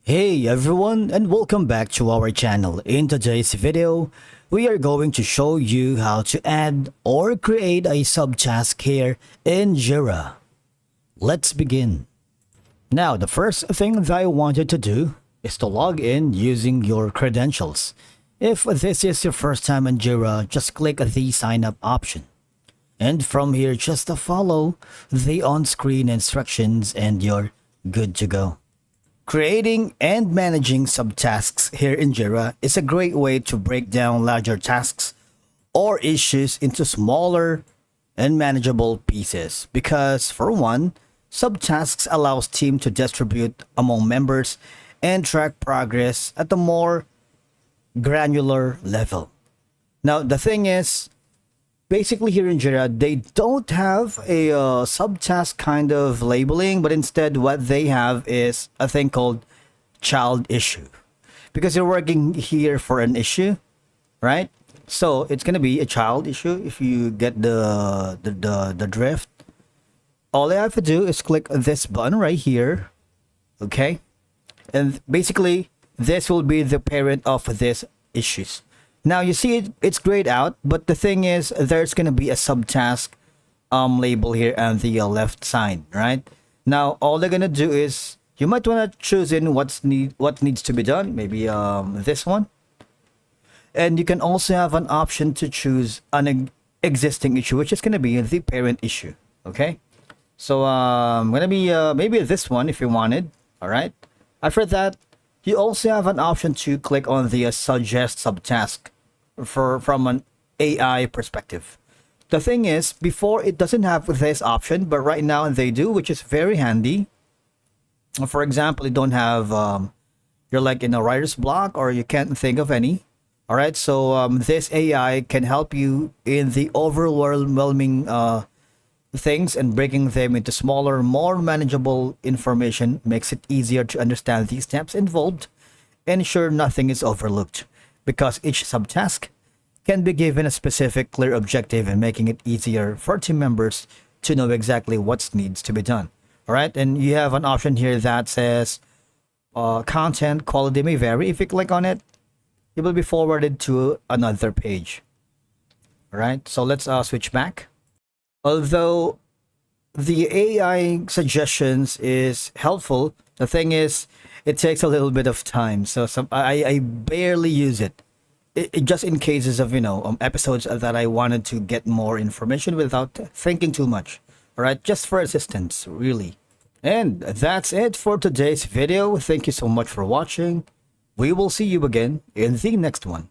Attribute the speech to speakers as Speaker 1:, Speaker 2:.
Speaker 1: Hey everyone, and welcome back to our channel. In today's video, we are going to show you how to add or create a subtask here in Jira. Let's begin. Now, the first thing that I wanted to do is to log in using your credentials. If this is your first time in Jira, just click the sign up option. And from here, just to follow the on-screen instructions and you're good to go. Creating and managing subtasks here in Jira is a great way to break down larger tasks or issues into smaller and manageable pieces because, for one, subtasks allows team to distribute among members and track progress at a more granular level. Now, the thing is, basically here in Jira, they don't have a subtask kind of labeling, but instead what they have is a thing called child issue. Because you're working here for an issue, right? So it's gonna be a child issue if you get the drift. All I have to do is click this button right here, okay? And basically, this will be the parent of these issues. Now you see it's grayed out, but the thing is there's gonna be a subtask label here on the left side, right? Now all they're gonna do is you might wanna choose in what needs to be done, maybe this one, and you can also have an option to choose an existing issue, which is gonna be the parent issue. Okay, so gonna be maybe this one if you wanted. All right. After that, you also have an option to click on the suggest subtask from an AI perspective. The thing is, before it doesn't have this option, but right now they do, which is very handy. For example, you don't have, you're like in a writer's block or you can't think of any. All right, so this AI can help you in the overwhelming things and breaking them into smaller, more manageable information makes it easier to understand the steps involved and ensure nothing is overlooked, because each subtask can be given a specific, clear objective and making it easier for team members to know exactly what needs to be done. All right, and you have an option here that says content quality may vary. If you click on it, it will be forwarded to another page. All right, so let's switch back. Although the AI suggestions is helpful, the thing is, it takes a little bit of time. So I barely use it. It just in cases of, episodes that I wanted to get more information without thinking too much. All right, just for assistance, really. And that's it for today's video. Thank you so much for watching. We will see you again in the next one.